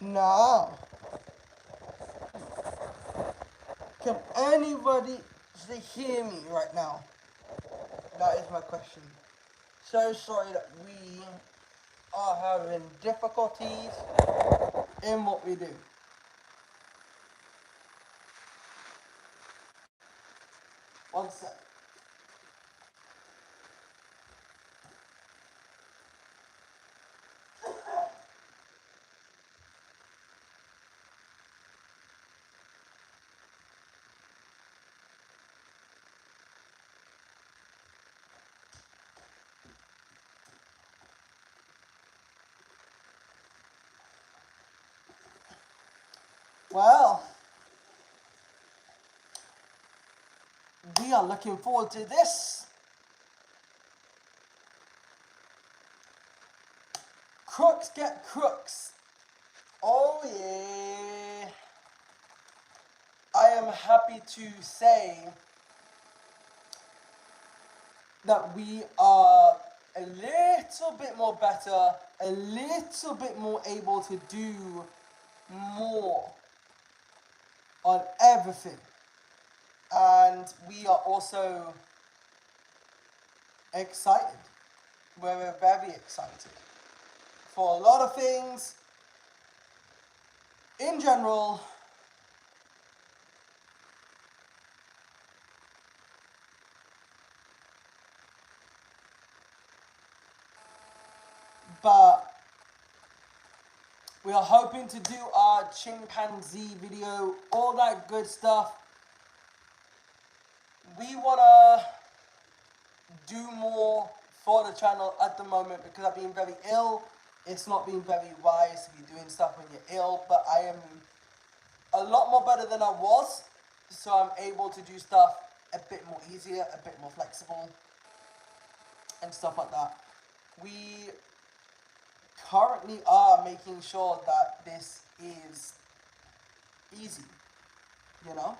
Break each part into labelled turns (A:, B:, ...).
A: Now, can anybody hear me right now? That is my question. So sorry that we are having difficulties in what we do. One sec. Well, we are looking forward to this. Crooks get crooks. Oh yeah. I am happy to say that we are a little bit more better, a little bit more able to do more on everything. And we are also excited. We're very excited for a lot of things in general. But we are hoping to do our chimpanzee video, all that good stuff. We want to do more for the channel at the moment because I've been very ill. It's not been very wise to be doing stuff when you're ill, but I am a lot more better than I was, so I'm able to do stuff a bit more easier, a bit more flexible, and stuff like that. We currently are making sure that this is easy, you know?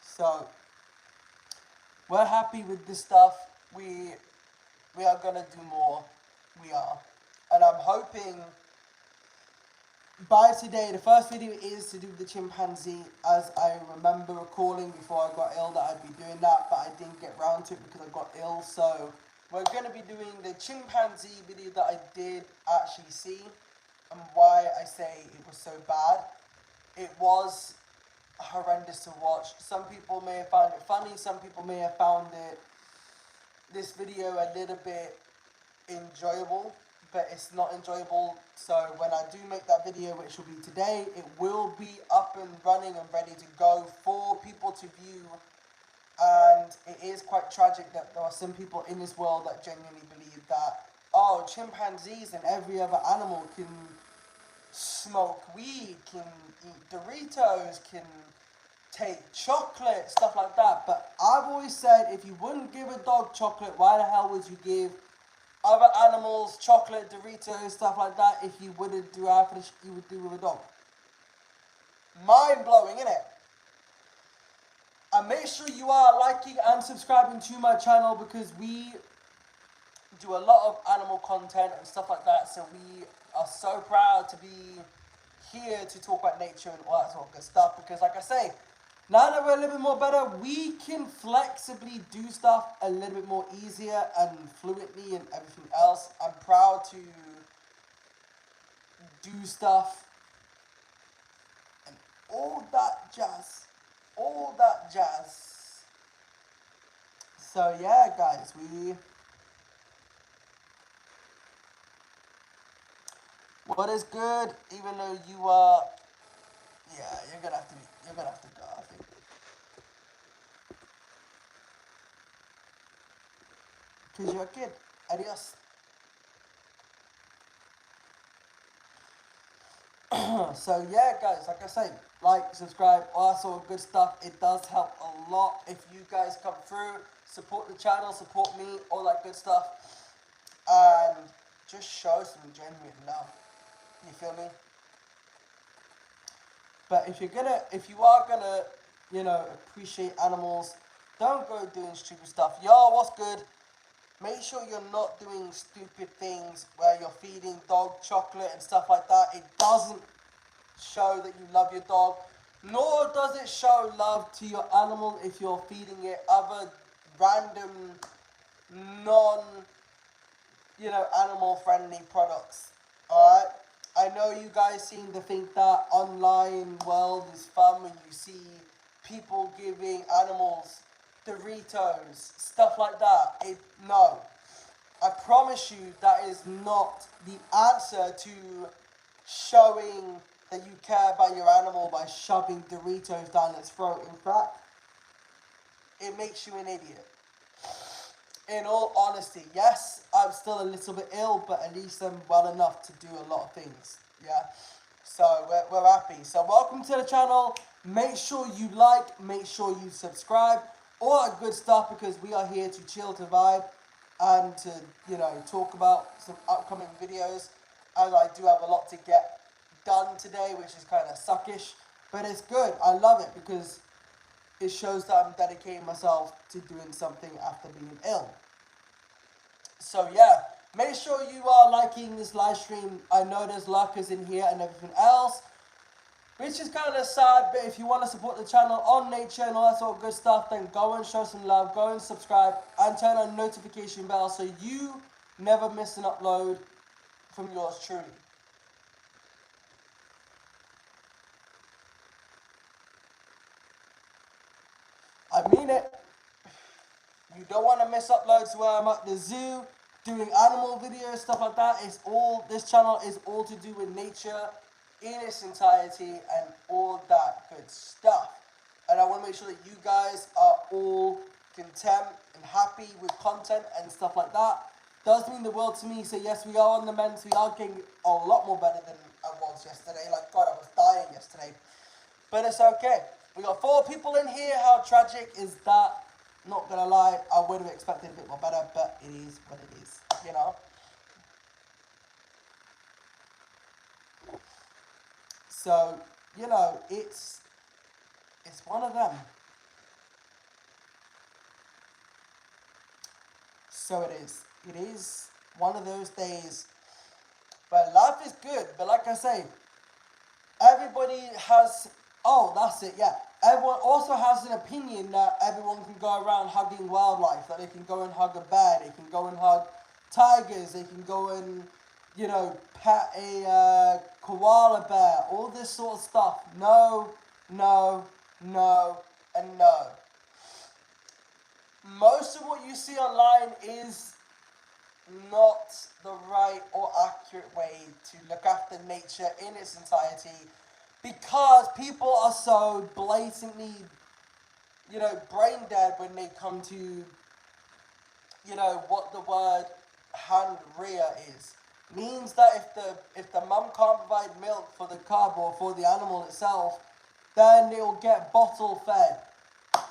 A: So we're happy with this stuff. We are gonna do more. We are. And I'm hoping by today, the first video is to do the chimpanzee, as I remember recalling before I got ill that I'd be doing that, but I didn't get round to it because I got ill. So we're going to be doing the chimpanzee video that I did actually see, and why I say it was so bad. It was horrendous to watch. Some people may have found it funny, some people may have found this video a little bit enjoyable, but it's not enjoyable. So when I do make that video, which will be today, it will be up and running and ready to go for people to view. And it is quite tragic that there are some people in this world that genuinely believe that, oh, chimpanzees and every other animal can smoke weed, can eat Doritos, can take chocolate, stuff like that. But I've always said, if you wouldn't give a dog chocolate, why the hell would you give other animals chocolate, Doritos, stuff like that? If you wouldn't do after you would do with a dog. Mind blowing, innit? And make sure you are liking and subscribing to my channel because we do a lot of animal content and stuff like that. So we are so proud to be here to talk about nature and all that sort of good stuff. Because like I say, now that we're a little bit more better, we can flexibly do stuff a little bit more easier and fluently and everything else. I'm proud to do stuff and all that jazz. All that jazz. So yeah, guys, what is good, even though you are, yeah, you're gonna have to go, I think. Because you're a kid. Adios. So yeah, guys, like I say, like, subscribe, all that sort of good stuff. It does help a lot if you guys come through, support the channel, support me, all that good stuff, and just show some genuine love. You feel me? But if you are gonna appreciate animals. Don't go doing stupid stuff. Yo, what's good? Make sure you're not doing stupid things where you're feeding dog chocolate and stuff like that. It doesn't show that you love your dog, nor does it show love to your animal if you're feeding it other random non animal friendly products. Alright? I know you guys seem to think that online world is fun when you see people giving animals Doritos, stuff like that. No. I promise you that is not the answer to showing that you care about your animal by shoving Doritos down its throat. In fact, it makes you an idiot. In all honesty, yes, I'm still a little bit ill, but at least I'm well enough to do a lot of things. Yeah, so we're happy. So welcome to the channel. Make sure you like, make sure you subscribe, all that good stuff, because we are here to chill, to vibe, and to talk about some upcoming videos. As I do have a lot to get done today, which is kind of suckish, but it's good. I love it because it shows that I'm dedicating myself to doing something after being ill. So yeah, make sure you are liking this live stream. I know there's lurkers in here and everything else, which is kind of sad, but if you want to support the channel on nature and all that sort of good stuff, then go and show some love, go and subscribe, and turn on notification bell so you never miss an upload from yours truly. I mean it. You don't want to miss uploads where I'm at the zoo, doing animal videos, stuff like that. This channel is all to do with nature in its entirety and all that good stuff. And I want to make sure that you guys are all content and happy with content and stuff like that. Does mean the world to me. So yes, we are on the mend. We are getting a lot more better than I was yesterday. Like, God, I was dying yesterday. But it's okay. We got 4 people in here. How tragic is that? Not gonna lie, I would have expected a bit more better, but it is what it is, So, it's one of them. So it is. It is one of those days. But life is good. But like I say, everybody has. Oh, that's it. Yeah. Everyone also has an opinion that everyone can go around hugging wildlife. That they can go and hug a bear. They can go and hug tigers. They can go and pet a koala bear. All this sort of stuff. No, no, no, and no. Most of what you see online is not the right or accurate way to look after nature in its entirety, because people are so blatantly, brain dead when they come to, what the word hand rear is. Means that if the mum can't provide milk for the cub or for the animal itself, then it will get bottle fed.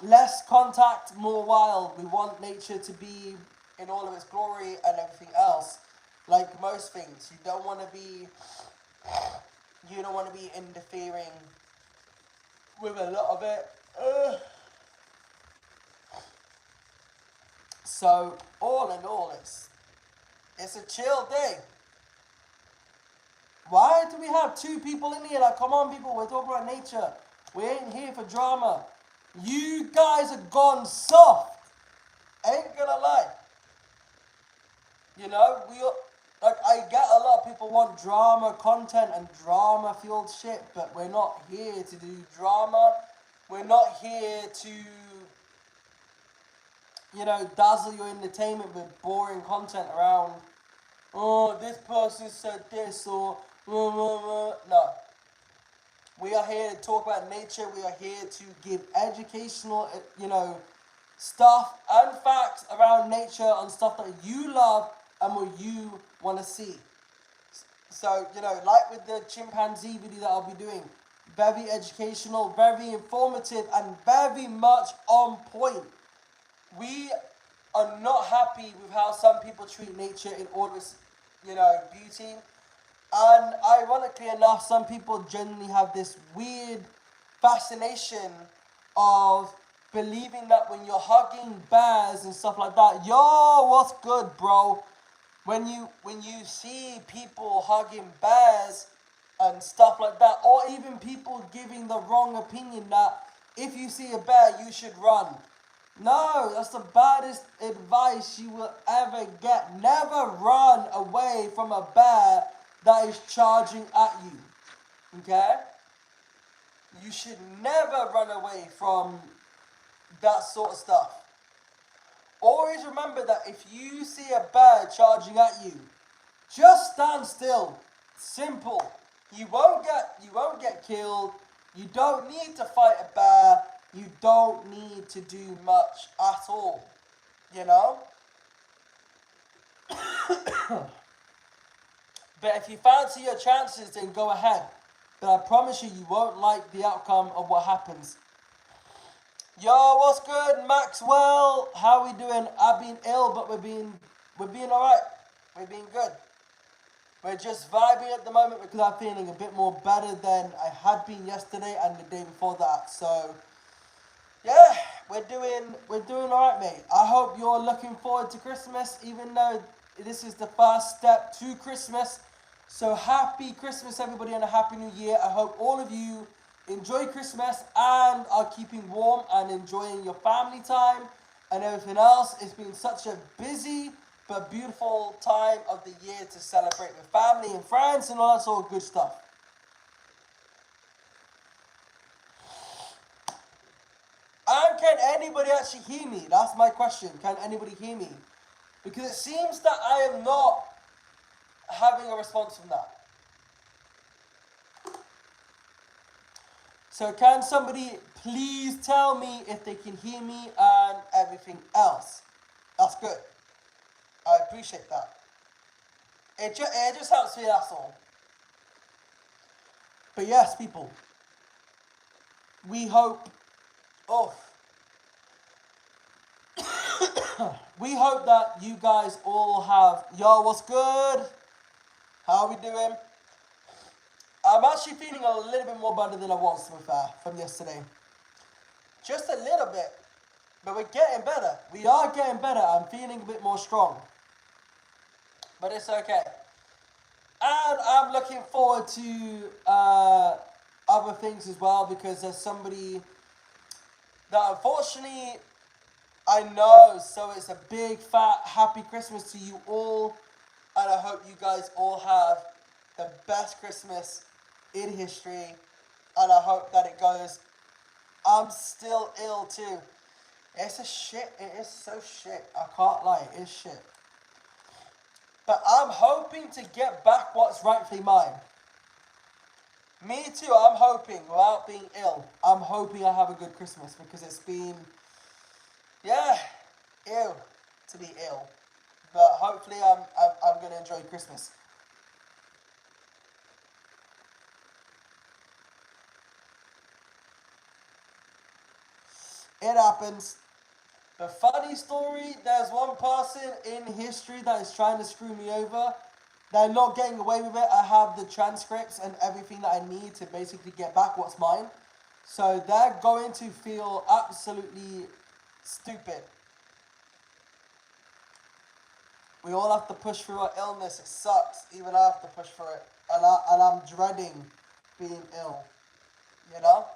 A: Less contact, more wild. We want nature to be in all of its glory and everything else. Like most things, you don't want to be interfering with a lot of it. So all in all, it's a chill day. Why do we have 2 people in here? Like, come on, people, we're talking about nature. We ain't here for drama. You guys are gone soft. Ain't gonna lie. I get a lot of people want drama content and drama fueled shit, but we're not here to do drama. We're not here to, dazzle your entertainment with boring content around, oh, this person said this, or, no. We are here to talk about nature. We are here to give educational, stuff and facts around nature and stuff that you love and what you want to see. So, like with the chimpanzee video that I'll be doing, very educational, very informative, and very much on point. We are not happy with how some people treat nature in all of its, beauty. And ironically enough, some people generally have this weird fascination of believing that when you're hugging bears and stuff like that, yo, what's good, bro? When you see people hugging bears and stuff like that, or even people giving the wrong opinion that if you see a bear, you should run. No, that's the baddest advice you will ever get. Never run away from a bear that is charging at you. Okay? You should never run away from that sort of stuff. Always remember that if you see a bear charging at you, just stand still. Simple. You won't get killed. You don't need to fight a bear. You don't need to do much at all. You know? But if you fancy your chances, then go ahead. But I promise you, you won't like the outcome of what happens. Yo, what's good, Maxwell? How we doing? I've been ill, but we're being alright. We're being good. We're just vibing at the moment because I'm feeling a bit more better than I had been yesterday and the day before that. So yeah, we're doing alright, mate. I hope you're looking forward to Christmas, even though this is the first step to Christmas. So happy Christmas, everybody, and a happy new year. I hope all of you enjoy Christmas and are keeping warm and enjoying your family time and everything else. It's been such a busy but beautiful time of the year to celebrate with family and friends and all that sort of good stuff. And can anybody actually hear me? That's my question. Can anybody hear me? Because it seems that I am not having a response from that. So can somebody please tell me if they can hear me and everything else? That's good. I appreciate that. It just helps me, that's all. But yes, people, we hope, we hope that you guys all have, yo, what's good? How are we doing? I'm actually feeling a little bit more better than I was, to be fair, from yesterday. Just a little bit. But we're getting better. We are getting better. I'm feeling a bit more strong. But it's okay. And I'm looking forward to other things as well, because there's somebody that unfortunately I know. So it's a big fat happy Christmas to you all. And I hope you guys all have the best Christmas in history. And I hope that it goes. I'm still ill too. It's a shit. It is so shit. I can't lie. It is shit. But I'm hoping to get back what's rightfully mine. Me too. I'm hoping, without being ill, I'm hoping I have a good Christmas, because it's been, ill to be ill. But hopefully I'm going to enjoy Christmas. It happens. The funny story, there's one person in history that is trying to screw me over. They're not getting away with it. I have the transcripts and everything that I need to basically get back what's mine. So they're going to feel absolutely stupid. We all have to push through our illness. It sucks. Even I have to push through it. And I'm dreading being ill. You know?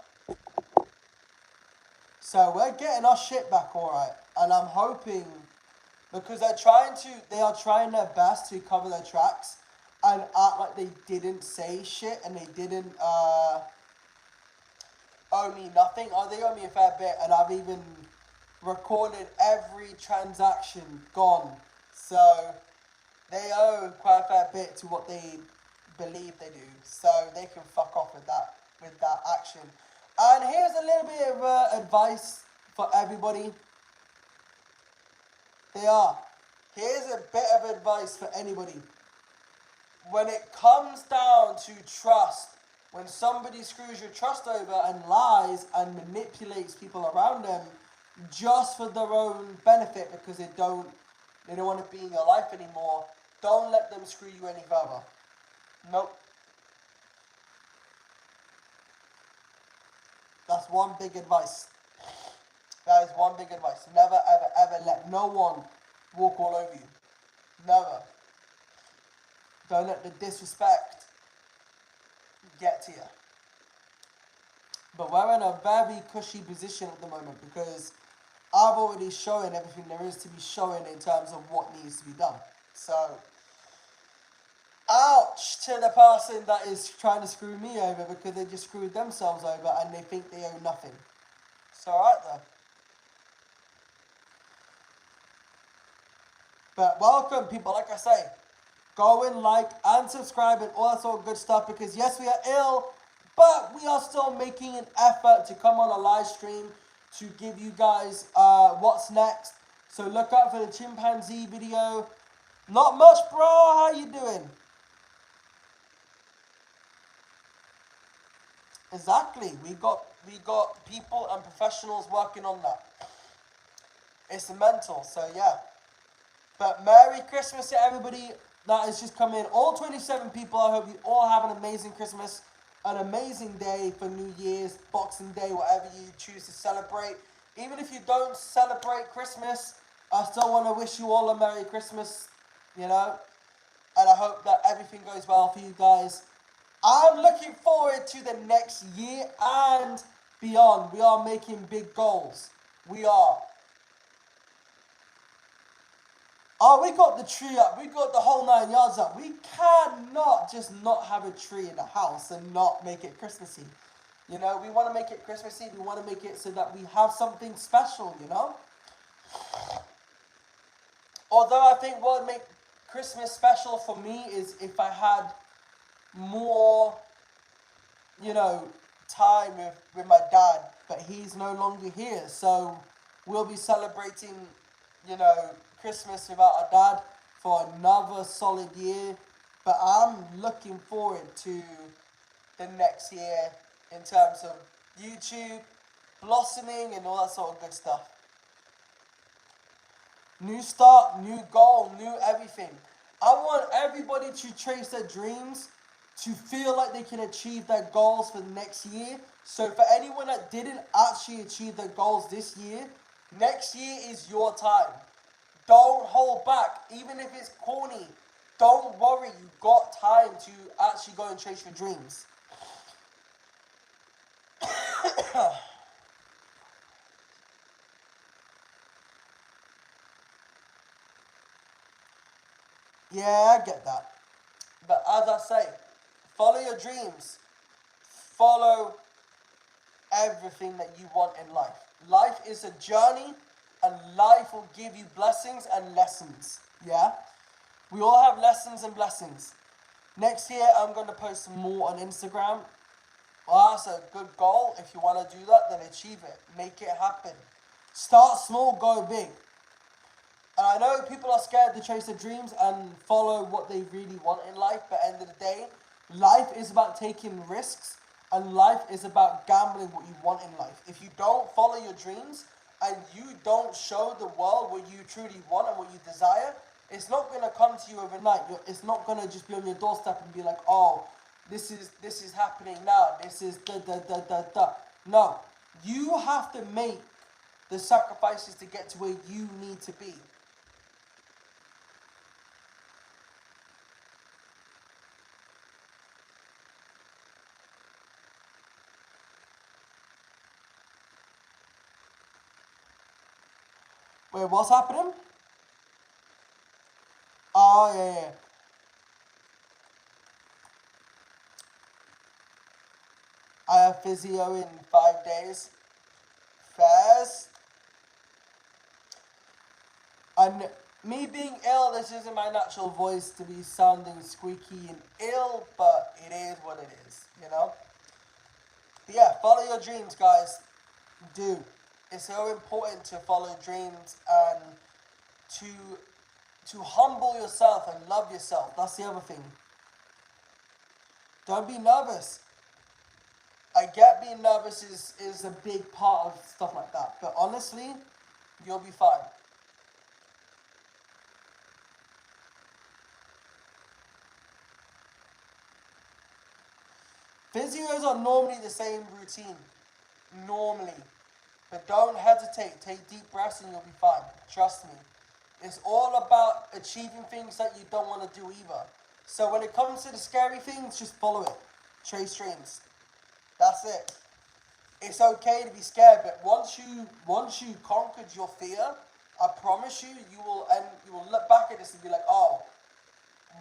A: So we're getting our shit back alright. And I'm hoping, because they are trying their best to cover their tracks and act like they didn't say shit and they didn't owe me nothing. Oh, they owe me a fair bit, and I've even recorded every transaction gone. So they owe quite a fair bit to what they believe they do. So they can fuck off with that action. And here's a little bit of advice for everybody. Here's a bit of advice for anybody. When it comes down to trust, when somebody screws your trust over and lies and manipulates people around them just for their own benefit, because they don't want to be in your life anymore, don't let them screw you any further. Nope. That's one big advice. That is one big advice. Never, ever, ever let no one walk all over you. Never. Don't let the disrespect get to you. But we're in a very cushy position at the moment because I've already shown everything there is to be shown in terms of what needs to be done. So, ouch to the person that is trying to screw me over because they just screwed themselves over and they think they owe nothing. It's alright though. But welcome people, like I say, go and like and subscribe and all that sort of good stuff because yes, we are ill, but we are still making an effort to come on a live stream to give you guys what's next. So look out for the chimpanzee video. Not much, bro. How you doing? Exactly. We got people and professionals working on that. It's mental. So yeah. But Merry Christmas to everybody that is just coming in. All 27 people, I hope you all have an amazing Christmas, an amazing day for New Year's, Boxing Day, whatever you choose to celebrate. Even if you don't celebrate Christmas, I still want to wish you all a Merry Christmas, you know. And I hope that everything goes well for you guys. I'm looking forward to the next year and beyond. We are making big goals. We are. Oh, we got the tree up. We got the whole 9 yards up. We cannot just not have a tree in the house and not make it Christmassy. You know, we want to make it Christmassy. We want to make it so that we have something special, you know? Although I think what would make Christmas special for me is if I had more, you know, time with my dad. But he's no longer here. So we'll be celebrating, you know, Christmas without our dad for another solid year. But I'm looking forward to the next year in terms of YouTube, blossoming and all that sort of good stuff. New start, new goal, new everything. I want everybody to chase their dreams, to feel like they can achieve their goals for the next year. So for anyone that didn't actually achieve their goals this year, next year is your time. Don't hold back, even if it's corny. Don't worry, you've got time to actually go and chase your dreams. Yeah, I get that. But as I say, follow your dreams. Follow everything that you want in life. Life is a journey and life will give you blessings and lessons. Yeah? We all have lessons and blessings. Next year, I'm going to post more on Instagram. Well, that's a good goal. If you want to do that, then achieve it. Make it happen. Start small, go big. And I know people are scared to chase their dreams and follow what they really want in life, but at the end of the day, life is about taking risks and life is about gambling what you want in life. If you don't follow your dreams and you don't show the world what you truly want and what you desire, it's not going to come to you overnight. It's not going to just be on your doorstep and be like, oh, this is happening now. This is da da da da da. No, you have to make the sacrifices to get to where you need to be. Wait, what's happening? Oh, yeah. I have physio in 5 days. Fast. And me being ill, this isn't my natural voice to be sounding squeaky and ill, but it is what it is, you know? But yeah, follow your dreams, guys. Do. It's so important to follow dreams and to humble yourself and love yourself. That's the other thing. Don't be nervous. I get being nervous is a big part of stuff like that. But honestly, you'll be fine. Physios are normally the same routine. Normally. But don't hesitate. Take deep breaths and you'll be fine. Trust me. It's all about achieving things that you don't want to do either. So when it comes to the scary things, just follow it. Chase dreams. That's it. It's okay to be scared, but once you conquered your fear, I promise you, you will look back at this and be like, oh,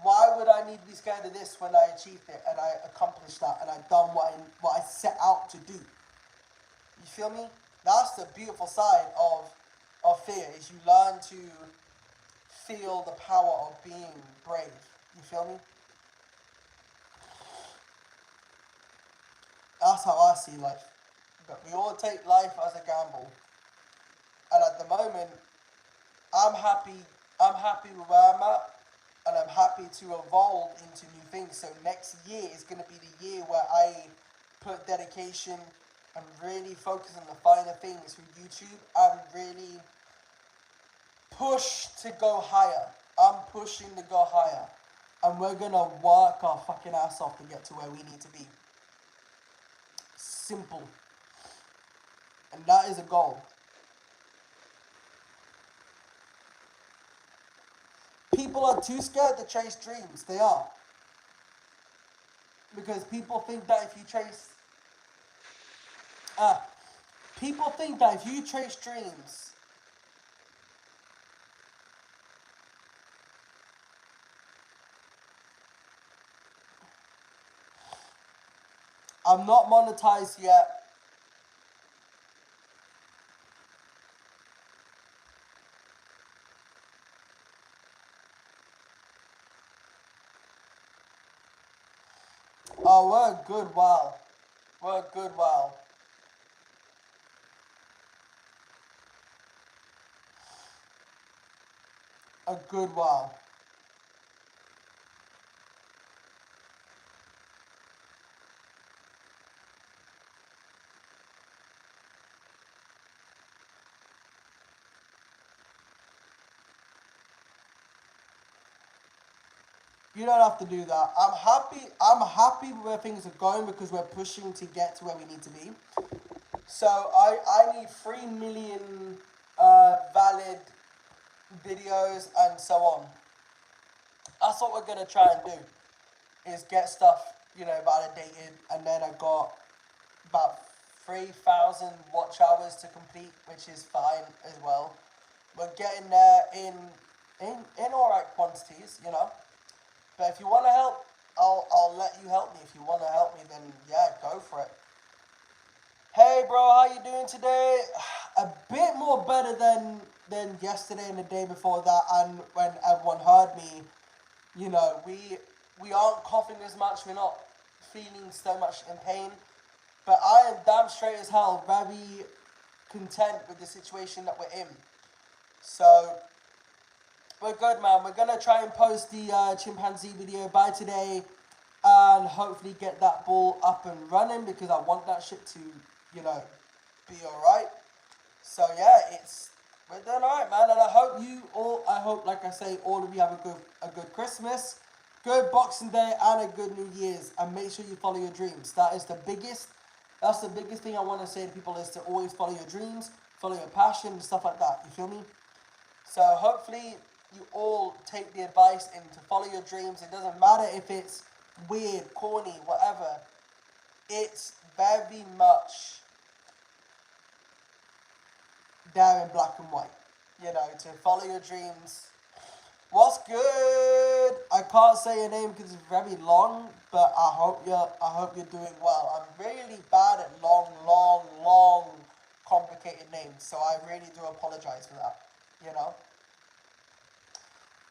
A: why would I need to be scared of this when I achieved it and I accomplished that and I've done what I set out to do? You feel me? That's the beautiful side of fear, is you learn to feel the power of being brave. You feel me? That's how I see life. But we all take life as a gamble. And at the moment, I'm happy. I'm happy with where I'm at, and I'm happy to evolve into new things. So next year is going to be the year where I put dedication and really focus on the finer things with YouTube and really push to go higher. I'm pushing to go higher, and we're gonna work our fucking ass off to get to where we need to be. Simple, and that is a goal. People are too scared to chase dreams. They are. Because people think that if you chase people think that if you chase dreams, I'm not monetized yet. Oh, we're a good while. We're a good while. A good while. You don't have to do that. I'm happy. I'm happy where things are going because we're pushing to get to where we need to be. So I need 3 million valid videos and so on. That's what we're gonna try and do. Is get stuff validated, and then I got about 3,000 watch hours to complete, which is fine as well. We're getting there in alright quantities. But if you want to help, I'll let you help me. If you want to help me, then yeah, go for it. Hey, bro, how you doing today? A bit more better than yesterday and the day before that, and when everyone heard me. We aren't coughing as much. We're not feeling so much in pain. But I am damn straight as hell very content with the situation that we're in. So we're good, man. We're gonna try and post the chimpanzee video by today, and hopefully get that ball up and running because I want that shit to, be alright. So yeah, we're doing alright, man. And I hope, like I say, all of you have a good Christmas, good Boxing Day, and a good New Year's. And make sure you follow your dreams. That's the biggest thing I want to say to people, is to always follow your dreams, follow your passion, and stuff like that. You feel me? So hopefully you all take the advice and to follow your dreams. It doesn't matter if it's weird, corny, whatever. It's very much there in black and white. To follow your dreams. What's good? I can't say your name because it's very long, but I hope you're doing well. I'm really bad at long, complicated names, so I really do apologize for that. You know.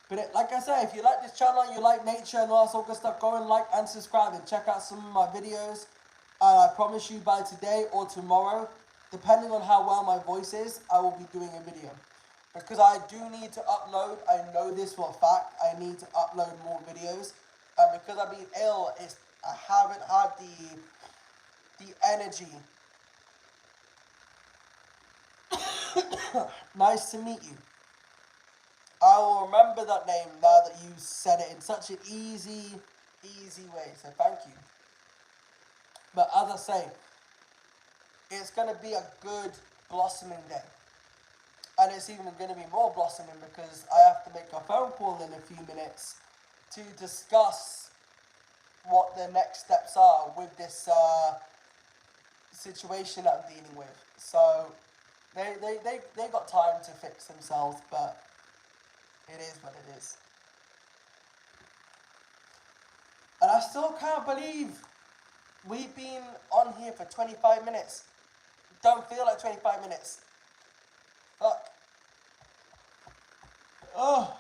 A: But like I say, if you like this channel, you like nature and all that sort of good stuff, go and like and subscribe and check out some of my videos. And I promise you by today or tomorrow, depending on how well my voice is, I will be doing a video. Because I do need to upload, I know this for a fact, I need to upload more videos. And because I've been ill, I haven't had the energy. Nice to meet you. I will remember that name now that you said it in such an easy way. So thank you. But as I say, it's going to be a good blossoming day. And it's even going to be more blossoming because I have to make a phone call in a few minutes to discuss what the next steps are with this situation that I'm dealing with. So they got time to fix themselves, but it is what it is. And I still can't believe we've been on here for 25 minutes. Don't feel like 25 minutes. Fuck. Oh.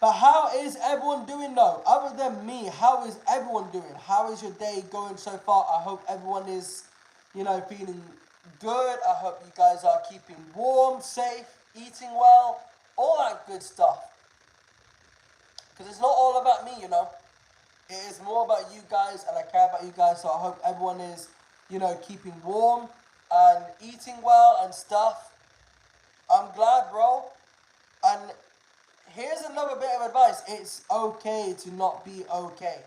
A: But how is everyone doing though? Other than me, how is everyone doing? How is your day going so far? I hope everyone is, feeling good. I hope you guys are keeping warm, safe, eating well, all that good stuff. Because it's not all about me, It is more about you guys, and I care about you guys. So I hope everyone is, keeping warm and eating well and stuff. I'm glad, bro. And here's another bit of advice. It's okay to not be okay.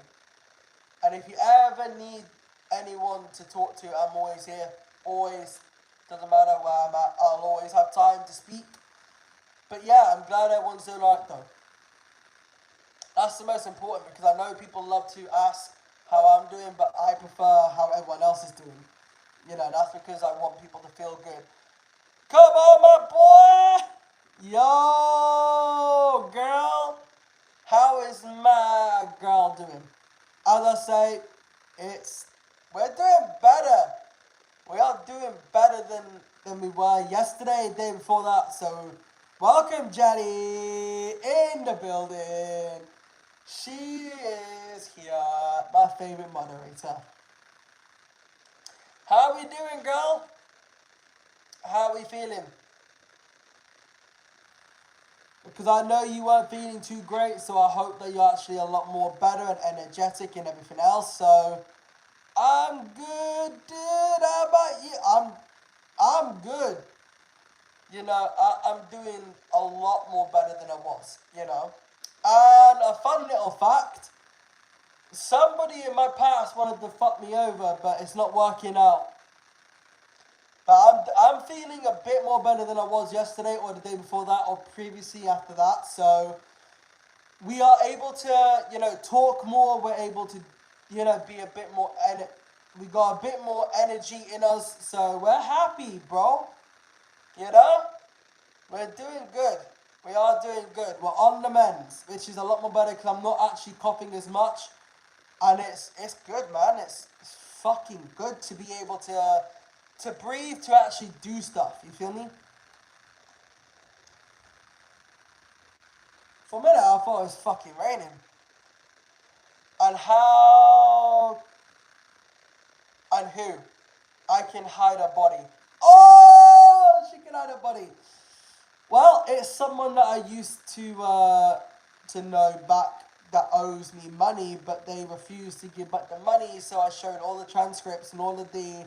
A: And if you ever need anyone to talk to, I'm always here. Always. Doesn't matter where I'm at. I'll always have time to speak. But yeah, I'm glad everyone's doing alright though. That's the most important because I know people love to ask how I'm doing, but I prefer how everyone else is doing. That's because I want people to feel good. Come on, my boy! Yo, girl! How is my girl doing? As I say, we're doing better. We are doing better than we were yesterday, day before that. So, welcome, Jenny, in the building. She is here, my favorite moderator. How are we doing, girl? How are we feeling? Because I know you weren't feeling too great, so I hope that you're actually a lot more better and energetic and everything else. So I'm good, dude. How about you? I'm good. I'm doing a lot more better than I was. And a fun little fact: somebody in my past wanted to fuck me over, but it's not working out. But I'm feeling a bit more better than I was yesterday or the day before that or previously after that. So we are able to, talk more. We're able to, be a bit more, we got a bit more energy in us. So we're happy, bro. We're doing good. We are doing good. We're on the mend, which is a lot more better because I'm not actually coughing as much. And it's good, man. It's fucking good to be able to breathe, to actually do stuff. You feel me? For a minute, I thought it was fucking raining. And how and who I can hide a body. Oh, she can hide a body. Well, it's someone that I used to know back that owes me money, but they refused to give back the money. So I showed all the transcripts and all of the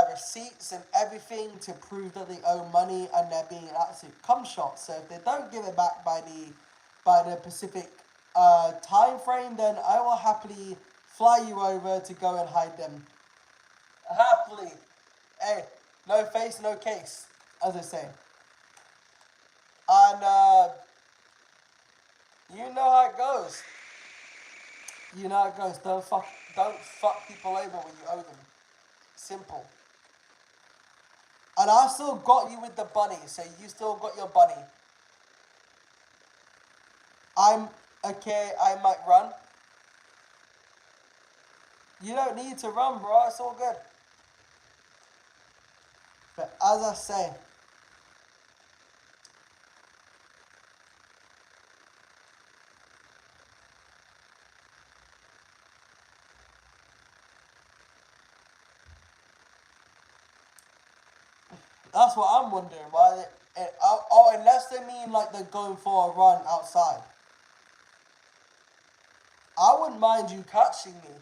A: receipts and everything to prove that they owe money, and they're being an absolute cum shot. So if they don't give it back by the Pacific time frame, then I will happily fly you over to go and hide them. Happily. Hey, no face, no case, as I say. And you know how it goes. You know how it goes. Don't fuck people over when you owe them. Simple. And I still got you with the bunny, so you still got your bunny. I'm okay, I might run. You don't need to run, bro, it's all good. But as I say, that's what I'm wondering. Why? Unless they mean like they're going for a run outside. I wouldn't mind you catching me.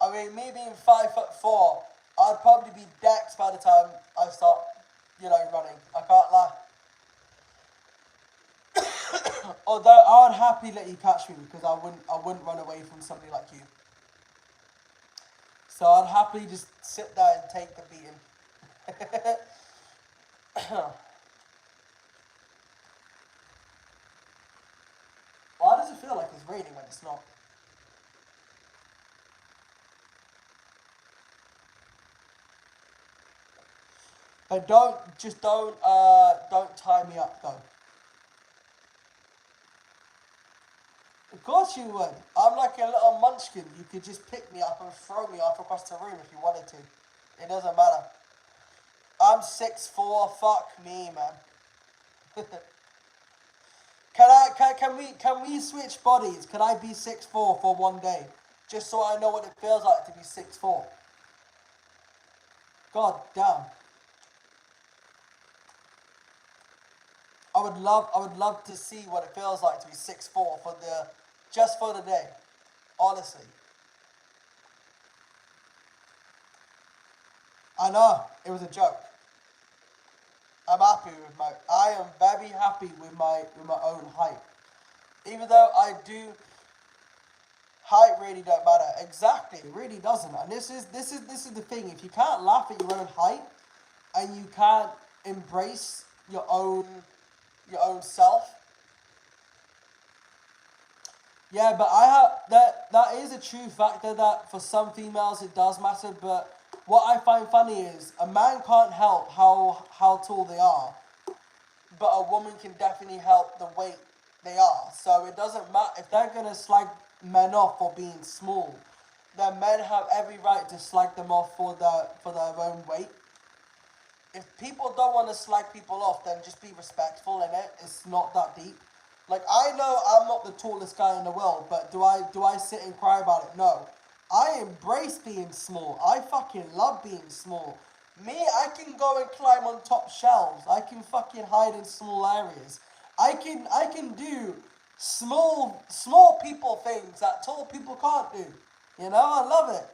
A: I mean, me being 5'4", I'd probably be decked by the time I start, running. I can't lie. Although I would happily let you catch me because I wouldn't run away from somebody like you. So I'd happily just sit there and take the beating. Why does it feel like it's raining when it's not? But don't tie me up though. Of course you would. I'm like a little munchkin. You could just pick me up and throw me off across the room if you wanted to. It doesn't matter. I'm 6'4". Fuck me, man. Can we switch bodies? Can I be 6'4" for one day, just so I know what it feels like to be 6'4"? God damn. I would love to see what it feels like to be 6'4" for the just for the day. Honestly, I know it was a joke. I'm happy with my. I am very happy with my own height. Even though I do, height really don't matter. Exactly, it really doesn't. And this is the thing. If you can't laugh at your own height and you can't embrace your own self. Yeah, but I have that is a true factor that for some females it does matter. But what I find funny is a man can't help how tall they are, but a woman can definitely help the weight they are. So it doesn't matter if they're gonna slag men off for being small. Then men have every right to slag them off for their own weight. If people don't want to slag people off, then just be respectful in it. It's not that deep. Like I know I'm not the tallest guy in the world, but do I sit and cry about it? No. I embrace being small. I fucking love being small. Me, I can go and climb on top shelves. I can fucking hide in small areas. I can do small people things that tall people can't do. You know, I love it.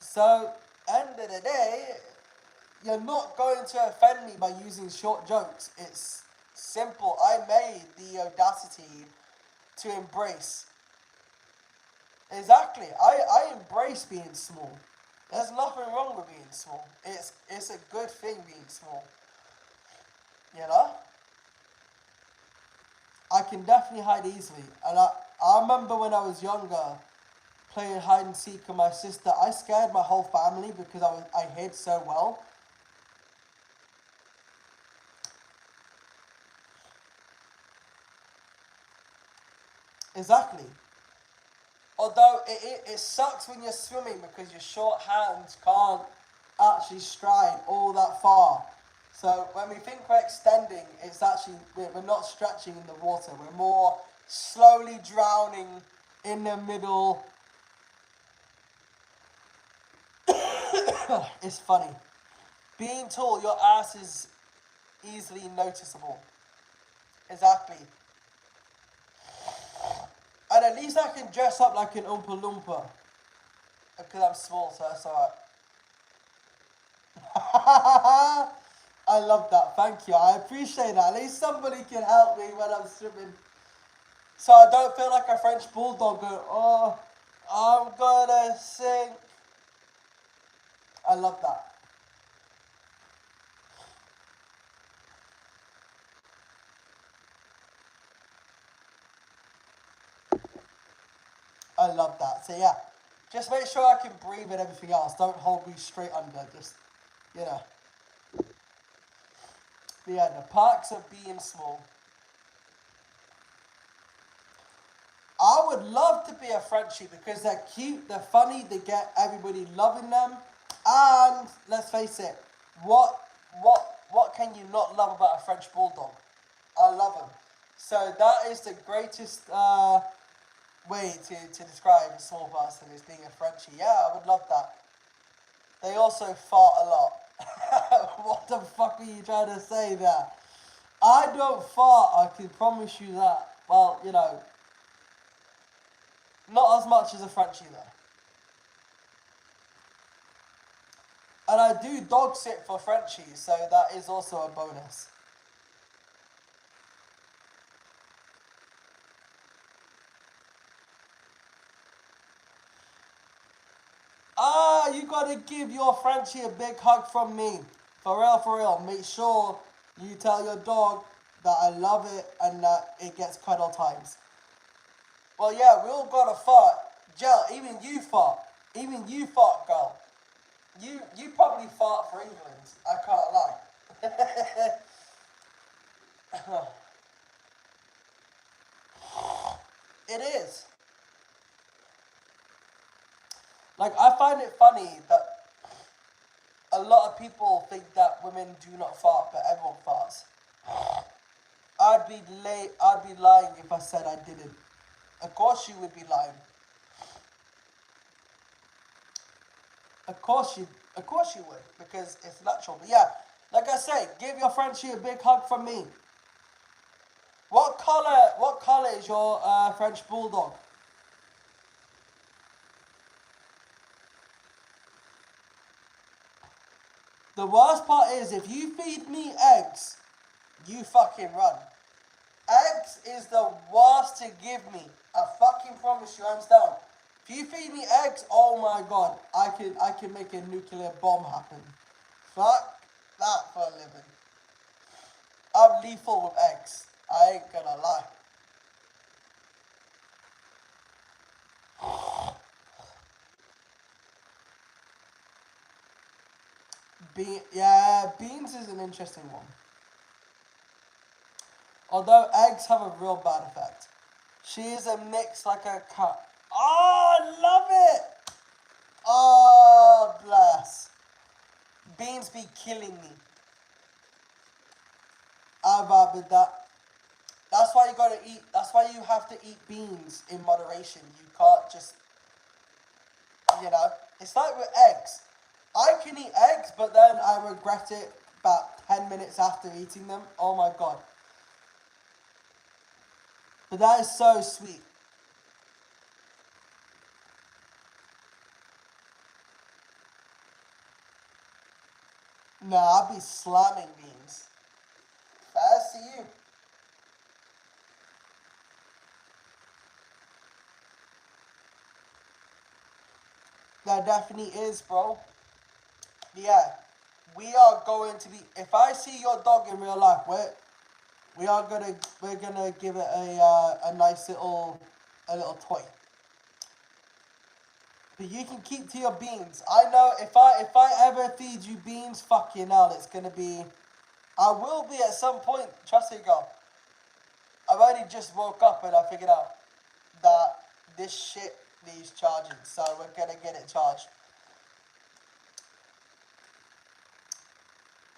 A: So, end of the day, you're not going to offend me by using short jokes. It's simple. I made the audacity to embrace. Exactly. I embrace being small. There's nothing wrong with being small. It's a good thing being small. You know? I can definitely hide easily. And I remember when I was younger playing hide and seek with my sister, I scared my whole family because I hid so well. Exactly. Although it sucks when you're swimming because your short hands can't actually stride all that far. So when we think we're extending, it's actually, we're not stretching in the water. We're more slowly drowning in the middle. It's funny. Being tall, your ass is easily noticeable. Exactly. And at least I can dress up like an Oompa Loompa. Because I'm small, so that's alright. I love that. Thank you. I appreciate that. At least somebody can help me when I'm swimming. So I don't feel like a French bulldog going, oh, I'm gonna sing. I love that. I love that. So yeah, just make sure I can breathe and everything else. Don't hold me straight under. Just, you know. But yeah, the perks of being small. I would love to be a Frenchie because they're cute, they're funny, they get everybody loving them. And let's face it, what what can you not love about a French bulldog? I love them. So that is the greatest way to describe a small person is being a Frenchie. Yeah, I would love that. They also fart a lot. What the fuck are you trying to say there? I don't fart, I can promise you that. Well, you know, not as much as a Frenchie though. And I do dog sit for Frenchies, so that is also a bonus. you gotta give your Frenchie a big hug from me. For real, for real. Make sure you tell your dog that I love it and that it gets cuddle times. Well, yeah, we all gotta fart. Gel, even you fart. Even you fart, girl. You probably fart for England. I can't lie. It is. Like, I find it funny that a lot of people think that women do not fart, but everyone farts. I'd be lying if I said I didn't. Of course you would be lying. Of course you would, because it's natural. But yeah, like I say, give your Frenchie a big hug from me. What color is your French bulldog? The worst part is if you feed me eggs, you fucking run. Eggs is the worst to give me. I fucking promise you, hands down. If you feed me eggs, oh my god, I can make a nuclear bomb happen. Fuck that for a living. I'm lethal with eggs. I ain't gonna lie. Yeah, beans is an interesting one. Although eggs have a real bad effect. She is a mix like a cat. Oh, I love it! Oh, bless. Beans be killing me. I vibe with that. That's why you gotta eat. That's why you have to eat beans in moderation. You can't just, you know. It's like with eggs. I can eat eggs, but then I regret it about 10 minutes after eating them. Oh my god. But that is so sweet. Nah, I'd be slamming beans. Fast to you. That definitely is, bro. Yeah, we are going to be. If I see your dog in real life, we're gonna give it a nice little a little toy. But you can keep to your beans. I know if I ever feed you beans, fucking hell, it's gonna be. I will be at some point. Trust me, girl. I've only just woke up and I figured out that this shit needs charging, so we're gonna get it charged.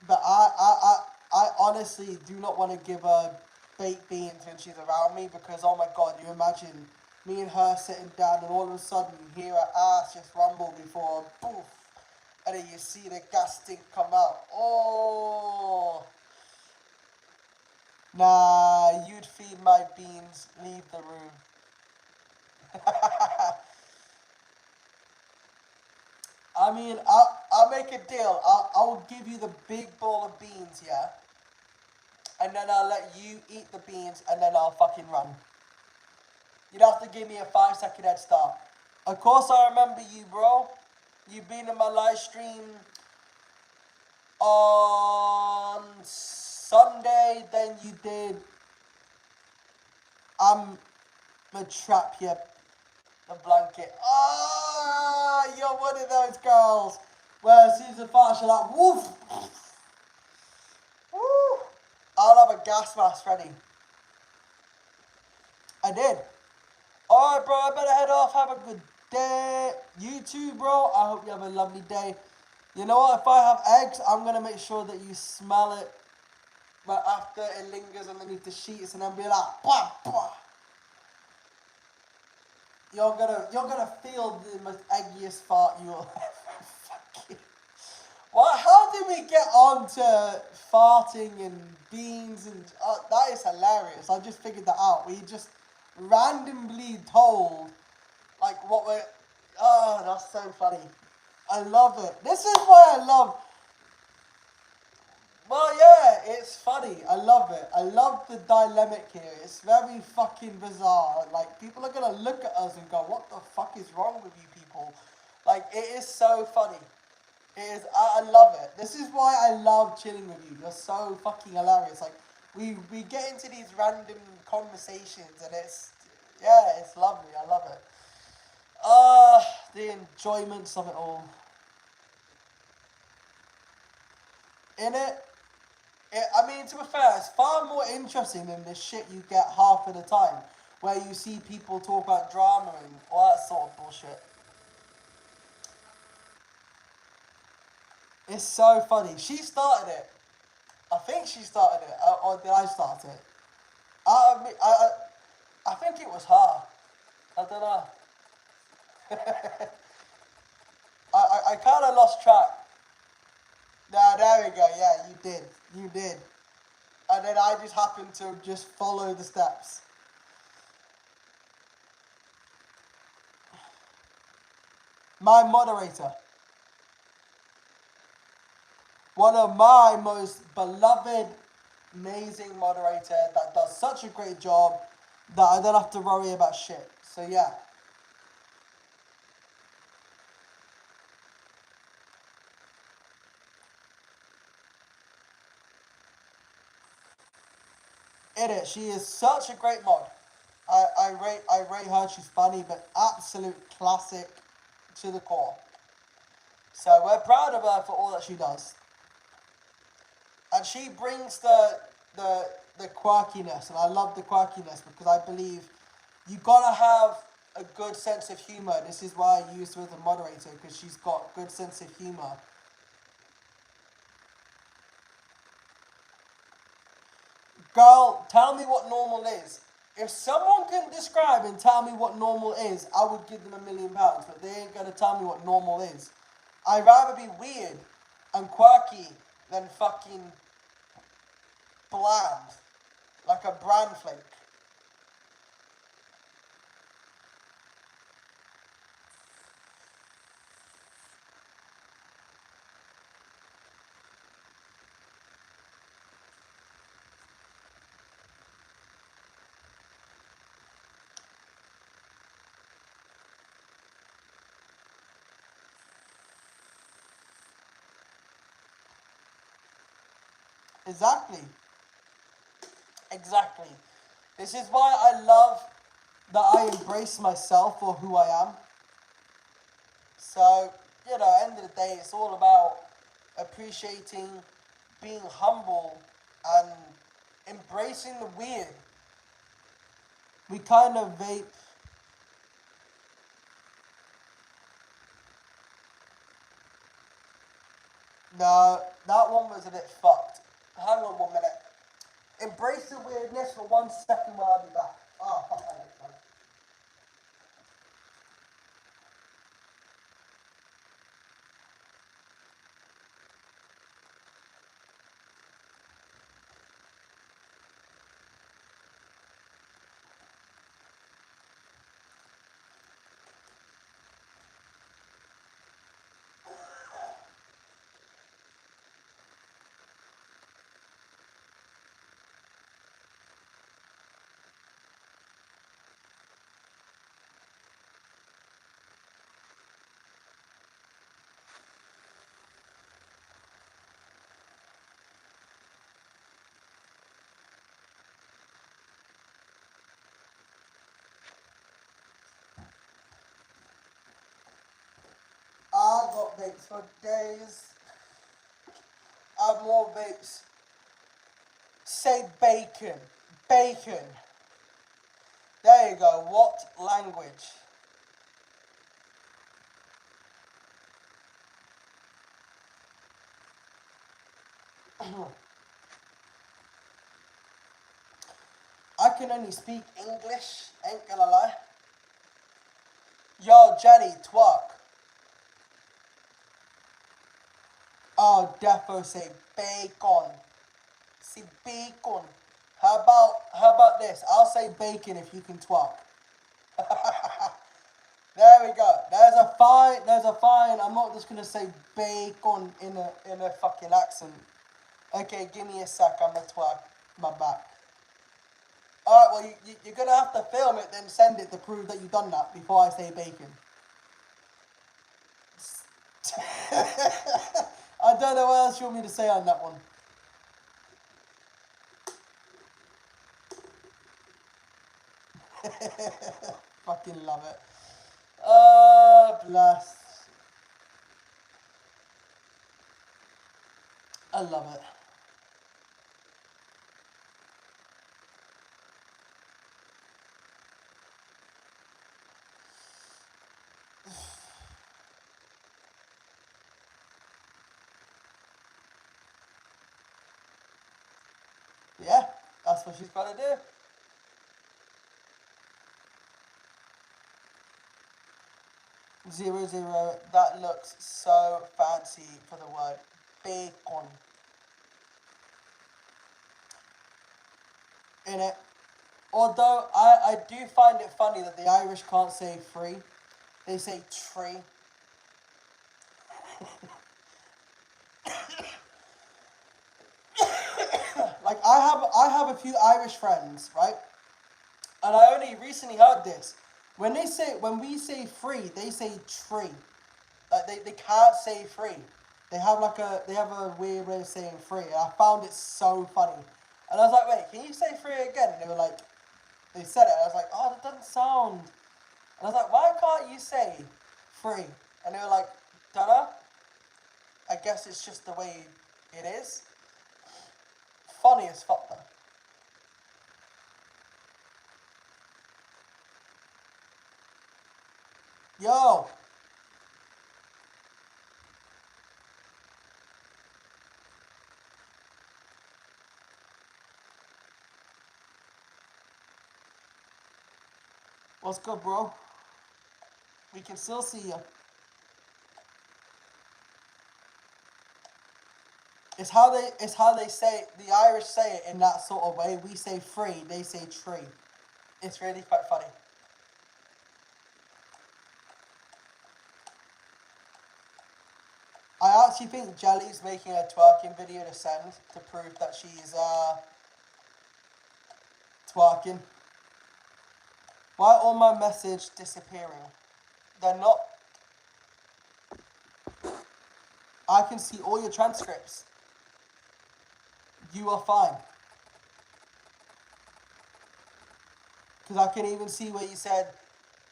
A: But I honestly do not want to give her baked beans when she's around me because oh my god, you imagine me and her sitting down and all of a sudden you hear her ass just rumble before poof, and then you see the gas stink come out. Oh, nah, you'd feed my beans, leave the room. I mean, I'll make a deal. I'll give you the big bowl of beans, yeah? And then I'll let you eat the beans and then I'll fucking run. You'd have to give me a 5 second head start. Of course I remember you, bro. You've been in my live stream on Sunday, then you did I'm a trap you the blanket. Ah, you're one of those girls where as soon as the fart, you're like, woof. Woo. I'll have a gas mask ready. I did. Alright, bro, I better head off. Have a good day. You too, bro. I hope you have a lovely day. You know what? If I have eggs, I'm going to make sure that you smell it right after it lingers underneath the sheets and then be like, bah, bah. You're gonna feel the most eggiest fart you will ever fucking. What? How did we get on to farting and beans and that is hilarious. I just figured that out. We just randomly told like what we're. Oh, that's so funny. I love it. This is why I love. Well, yeah, it's funny. I love it. I love the dilemma here. It's very fucking bizarre. Like, people are gonna look at us and go, what the fuck is wrong with you people? Like, it is so funny. It is. I love it. This is why I love chilling with you. You're so fucking hilarious. Like, we get into these random conversations, and it's lovely. I love it. The enjoyments of it all. In I mean, to be fair, it's far more interesting than the shit you get half of the time, where you see people talk about drama and all that sort of bullshit. It's so funny. She started it. I think she started it, or did I start it? I think it was her. I don't know. I kind of lost track. Nah, there we go. Yeah, you did. You did. And then I just happened to just follow the steps. My moderator. One of my most beloved, amazing moderator that does such a great job that I don't have to worry about shit. So yeah. It is. She is such a great mod. I rate her. She's funny, but absolute classic to the core. So we're proud of her for all that she does, and she brings the quirkiness, and I love the quirkiness because I believe you gotta have a good sense of humor. This is why I used her as a moderator because she's got good sense of humor. Girl, tell me what normal is. If someone can describe and tell me what normal is, I would give them £1,000,000, but they ain't gonna tell me what normal is. I'd rather be weird and quirky than fucking bland, like a bran flake. Exactly. Exactly. This is why I love that I embrace myself for who I am. So, end of the day, it's all about appreciating, being humble, and embracing the weird. We kind of vape. No, that one was a bit fucked. Hang on 1 minute. Embrace the weirdness for 1 second while I'll be back. Oh, fuck that. I got vapes for days. I have more vapes. Say bacon. Bacon. There you go. What language? I can only speak English, ain't gonna lie. Yo, Jenny, twerk. Oh, defo say bacon. See bacon. How about this? I'll say bacon if you can twerk. There we go. There's a fine. There's a fine. I'm not just gonna say bacon in a fucking accent. Okay, give me a sec. I'm gonna twerk my back. Alright, well, you're gonna have to film it, then send it to prove that you've done that before I say bacon. I don't know what else you want me to say on that one. Fucking love it. Bless. I love it. Yeah, that's what she's got to do. 0, 0. That looks so fancy for the word bacon. In it. Although I do find it funny that the Irish can't say free, they say tree. Like I have a few Irish friends, right? And I only recently heard this. When we say free, they say tree. Like they can't say free. They have a weird way of saying free. And I found it so funny. And I was like, wait, can you say free again? And they were like, they said it. And I was like, oh, that doesn't sound. And I was like, why can't you say free? And they were like, dunno. I guess it's just the way it is. Funny as fuck though. Yo, what's good, bro? We can still see you. It's how they say the Irish say it in that sort of way. We say free, they say tree. It's really quite funny. I actually think Jelly's making a twerking video to send to prove that she's twerking. Why are all my messages disappearing? They're not. I can see all your transcripts. You are fine. Because I can even see where you said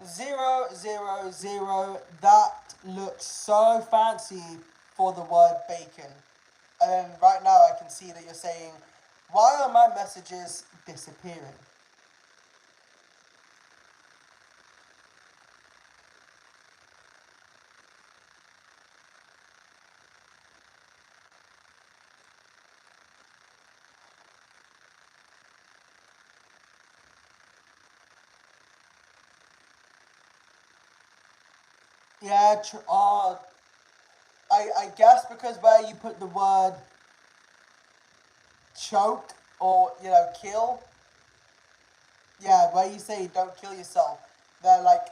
A: 0, 0, 0. That looks so fancy for the word bacon. And then right now I can see that you're saying, why are my messages disappearing? Yeah, I guess because where you put the word choke or, kill, yeah, where you say don't kill yourself, they're like,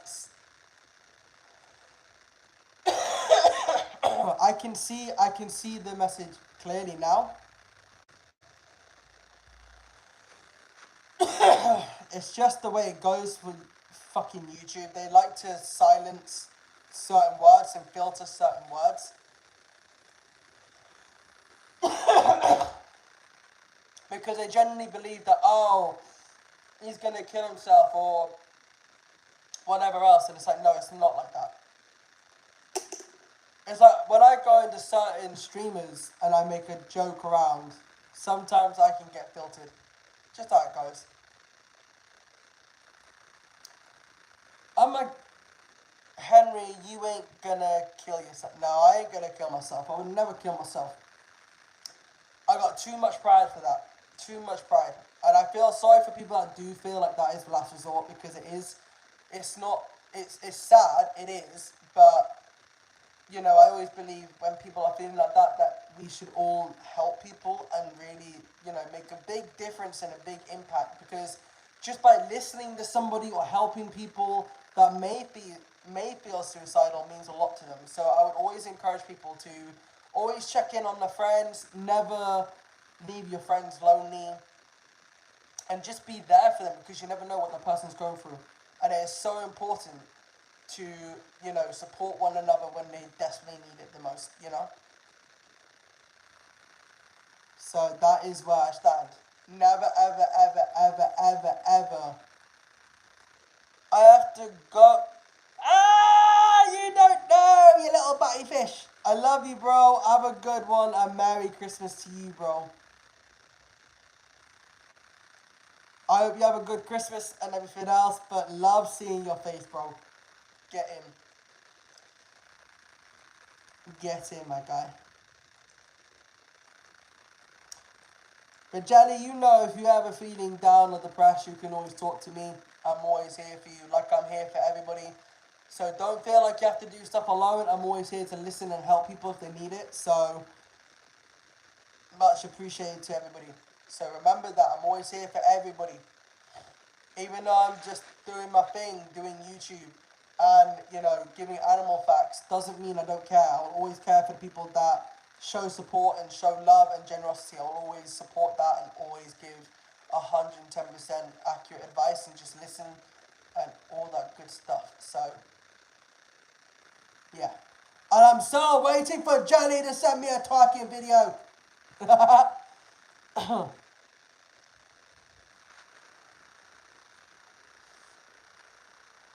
A: I can see the message clearly now. It's just the way it goes with fucking YouTube. They like to silence certain words and filter certain words. Because they genuinely believe that, oh, he's gonna kill himself or whatever else. And it's like, no, it's not like that. It's like when I go into certain streamers and I make a joke around, sometimes I can get filtered. Just how it goes. I'm like, Henry, you ain't gonna kill yourself. No, I ain't gonna kill myself. I would never kill myself. I got too much pride for that. Too much pride. And I feel sorry for people that do feel like that is the last resort because it is. It's not. It's sad. It is. But I always believe when people are feeling like that we should all help people and really, make a big difference and a big impact because just by listening to somebody or helping people that may feel suicidal means a lot to them. So I would always encourage people to always check in on their friends, never leave your friends lonely, and just be there for them because you never know what the person's going through. And it is so important to, you know, support one another when they desperately need it the most, you know? So that is where I stand. Never, ever, ever, ever, ever, ever. I have to go. Ah, you don't know, you little batty fish. I love you, bro. Have a good one, and Merry Christmas to you, bro. I hope you have a good Christmas and everything else, but love seeing your face, bro. Get in. Get in, my guy. But Jelly, you know, if you're ever feeling down or depressed, you can always talk to me. I'm always here for you, like I'm here for everybody. So don't feel like you have to do stuff alone. I'm always here to listen and help people if they need it. So much appreciated to everybody. So remember that I'm always here for everybody. Even though I'm just doing my thing, doing YouTube and, you know, giving animal facts, doesn't mean I don't care. I'll always care for people that show support and show love and generosity. I'll always support that and always give 110% accurate advice and just listen and all that good stuff. So, yeah. And I'm still waiting for Johnny to send me a talking video.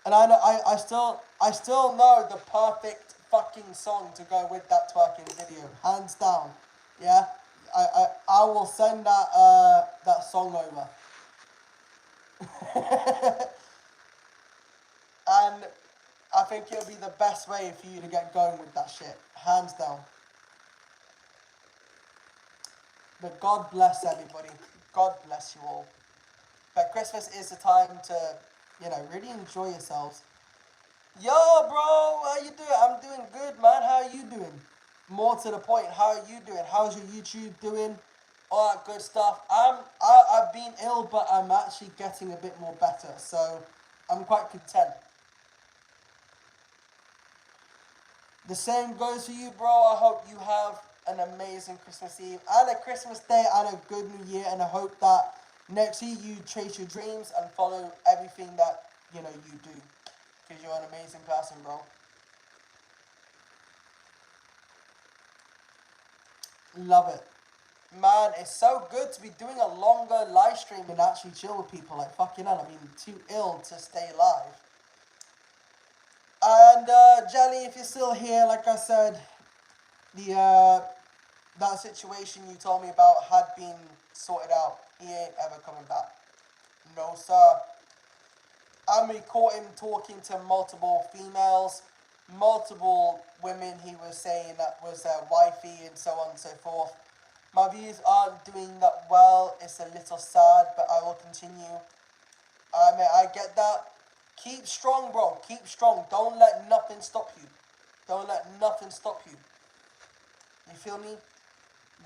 A: And I still know the perfect fucking song to go with that twerking video, hands down. Yeah, I will send that song over. And I think it'll be the best way for you to get going with that shit, hands down. But God bless everybody. God bless you all. But Christmas is the time to, you know, really enjoy yourselves. Yo, bro, how you doing? I'm doing good, man. How are you doing? More to the point, how are you doing? How's your YouTube doing? All that good stuff. I've been ill, but I'm actually getting a bit more better, so I'm quite content. The same goes for you, bro. I hope you have an amazing Christmas Eve and a Christmas Day and a good New Year, and I hope that next year you chase your dreams and follow everything that, you know, you do, because you're an amazing person, bro. Love it. Man, it's so good to be doing a longer live stream and actually chill with people. Like, fucking hell, I mean, too ill to stay live. And, Jelly, if you're still here, like I said, that situation you told me about had been sorted out. He ain't ever coming back. No, sir. And we caught him talking to multiple females, multiple women he was saying that was their wifey and so on and so forth. My views aren't doing that well. It's a little sad, but I will continue. I mean, I get that. Keep strong, bro. Keep strong. Don't let nothing stop you. Don't let nothing stop you. You feel me?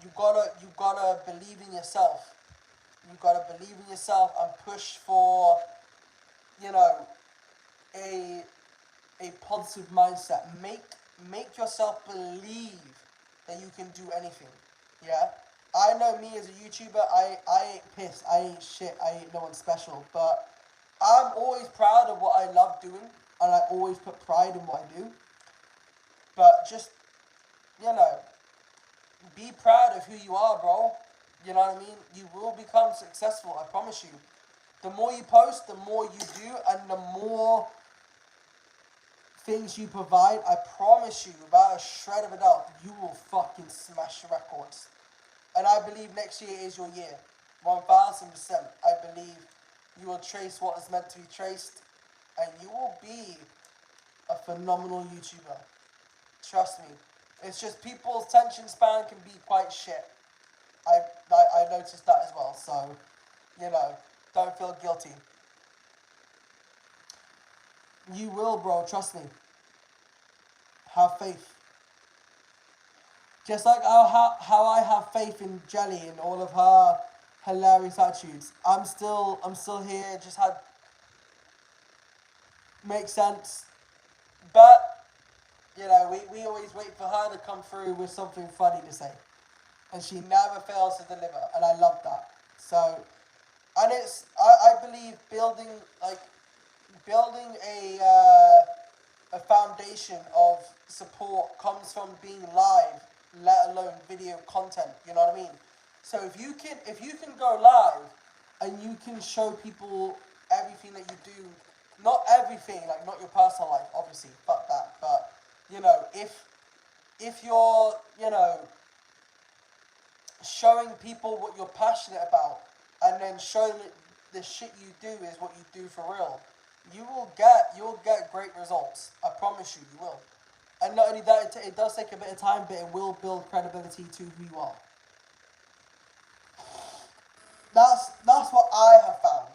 A: You gotta believe in yourself. You gotta believe in yourself and push for, you know, a a positive mindset. Make yourself believe that you can do anything. Yeah? I know me as a YouTuber, I ain't pissed, I ain't shit, I ain't no one special, but I'm always proud of what I love doing, and I always put pride in what I do. But just, you know, be proud of who you are, bro. You know what I mean? You will become successful, I promise you. The more you post, the more you do, and the more things you provide, I promise you, without a shred of a doubt, you will fucking smash records. And I believe next year is your year. 1000%. I believe you will trace what is meant to be traced, and you will be a phenomenal YouTuber. Trust me. It's just people's attention span can be quite shit. I noticed that as well, so, you know, don't feel guilty. You will, bro, trust me. Have faith. Just like how I have faith in Jelly and all of her hilarious attitudes. I'm still here, just had makes sense. But, you know, we always wait for her to come through with something funny to say. And she never fails to deliver, and I love that. So, and I believe building a foundation of support comes from being live, let alone video content. You know what I mean? So if you can go live and you can show people everything that you do, not everything, like not your personal life, obviously, fuck that. But if you're showing people what you're passionate about, and then showing that the shit you do is what you do for real, you'll get great results. I promise you will. And not only that, it does take a bit of time, but it will build credibility to who you are. That's what I have found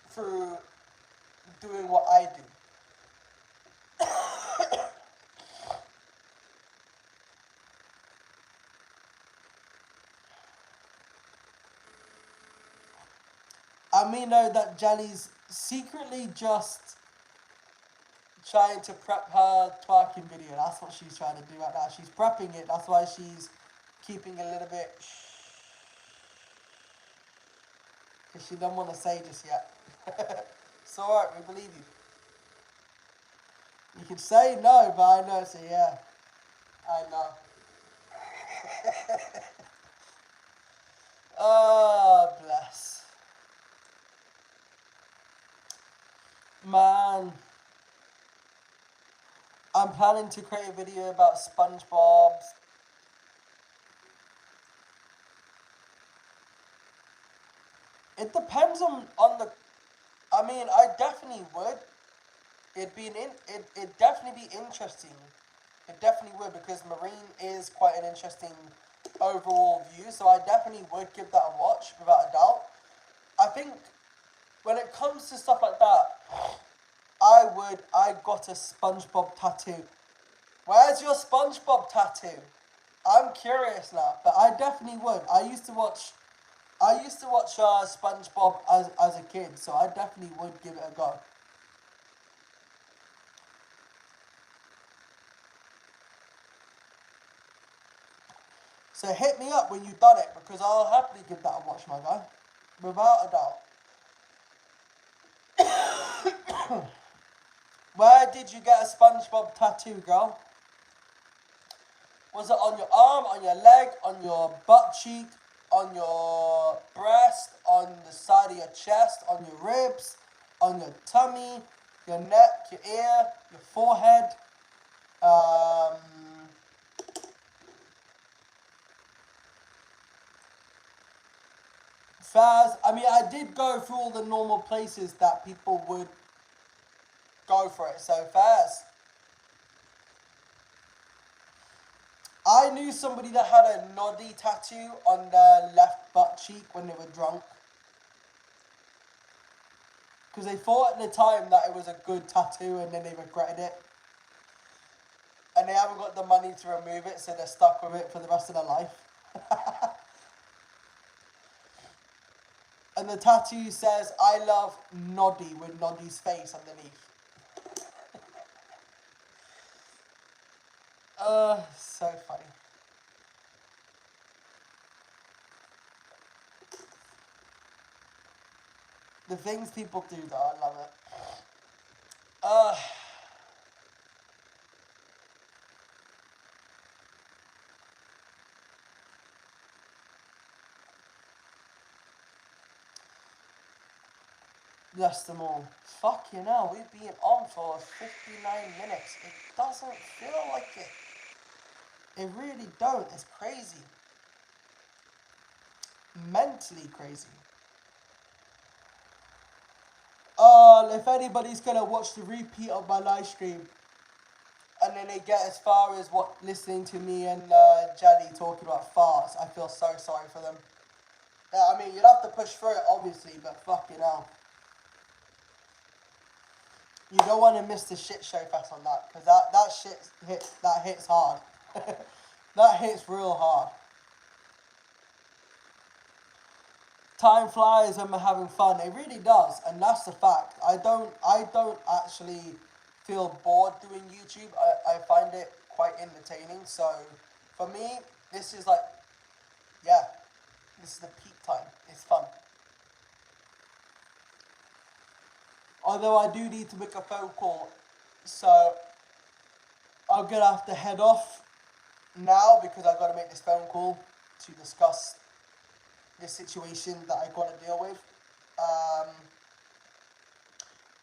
A: through doing what I do. I mean, know that Jelly's secretly just trying to prep her twerking video. That's what she's trying to do right now. She's prepping it. That's why she's keeping a little bit because she don't want to say just yet. It's alright, we believe you. You can say no, but I know, so yeah. I know. Oh, bless. Man. I'm planning to create a video about SpongeBob's. It depends on the. I mean, I definitely would. It'd definitely be interesting. It definitely would, because Marine is quite an interesting overall view. So I definitely would give that a watch without a doubt. I think when it comes to stuff like that, I got a SpongeBob tattoo. Where's your SpongeBob tattoo? I'm curious now, but I definitely would. I used to watch SpongeBob as a kid, so I definitely would give it a go. So hit me up when you've done it, because I'll happily give that a watch, my guy, without a doubt. Where did you get a SpongeBob tattoo, girl? Was it on your arm, on your leg, on your butt cheek, on your breast, on the side of your chest, on your ribs, on your tummy, your neck, your ear, your forehead? Um, Faz, I mean, I did go through all the normal places that people would go for it. So Faz, I knew somebody that had a noddy tattoo on their left butt cheek when they were drunk. Because they thought at the time that it was a good tattoo, and then they regretted it. And they haven't got the money to remove it, so they're stuck with it for the rest of their life. And the tattoo says, "I love Noddy," with Noddy's face underneath. So funny. The things people do, though, I love it. Uh, yes, them all. Fuck you know, we've been on for 59 minutes. It doesn't feel like it. It really don't. It's crazy. Mentally crazy. If anybody's gonna watch the repeat of my live stream, and then they get as far as listening to me and Jelly talking about farts, I feel so sorry for them. Yeah, I mean, you'd have to push through it, obviously, but fucking hell. You don't want to miss the shit show fest on that, because that hits hard. That hits real hard. Time flies when we're having fun. It really does, and that's the fact. I don't actually feel bored doing YouTube. I find it quite entertaining. So for me, this is like, yeah, this is the peak time. It's fun. Although I do need to make a phone call, so I'm going to have to head off now because I've got to make this phone call to discuss this situation that I got to deal with.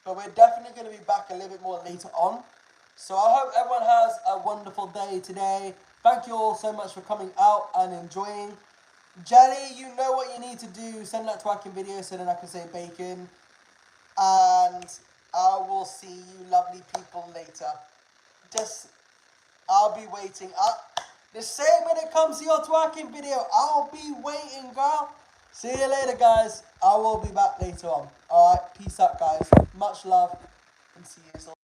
A: But we're definitely going to be back a little bit more later on. So I hope everyone has a wonderful day today. Thank you all so much for coming out and enjoying. Jelly, you know what you need to do. Send that twerking video so then I can say bacon. And I will see you lovely people later. I'll be waiting. The same when it comes to your twerking video. I'll be waiting, girl. See you later, guys. I will be back later on. Alright, peace out, guys. Much love, and see you soon.